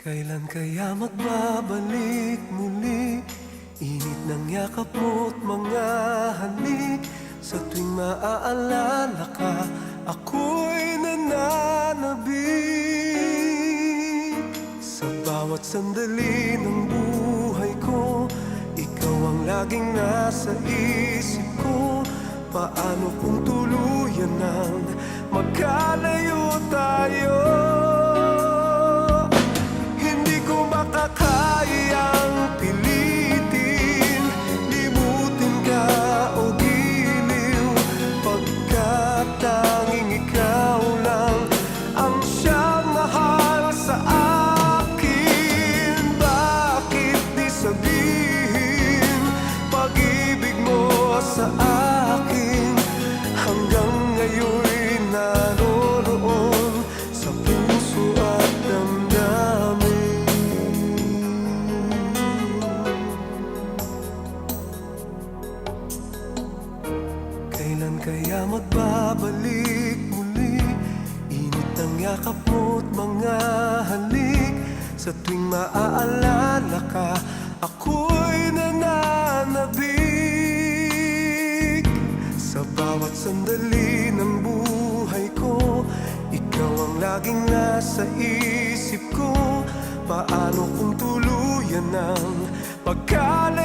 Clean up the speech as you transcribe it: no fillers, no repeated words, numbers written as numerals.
Kailan kaya magbabalik muli? Init ng yakap mo't mga halik. Sa tuwing maaalala ka, ako'y nananabik. Sa bawat sandali ng buhay ko, ikaw ang laging nasa isip ko. Paano kung tuluyan nang magkalayo tayo? Hindi ko makakayang pilitin, limutin ka o giliw, pagkat tanging ikaw lang ang siyang mahal sa akin. Bakit di sabihin pag-ibig mo sa akin? Hanggang ngayon'y naroroon sa puso at damdamin. Kailan kaya magbabalik muli? Init ng yakap mo't mga halik. Sa tuwing maaalala ka, ako'y nananabik. Sa bawat sandali ng buhay ko, ikaw ang laging nasa isip ko. Paano kung tuluyan ng pagkalayo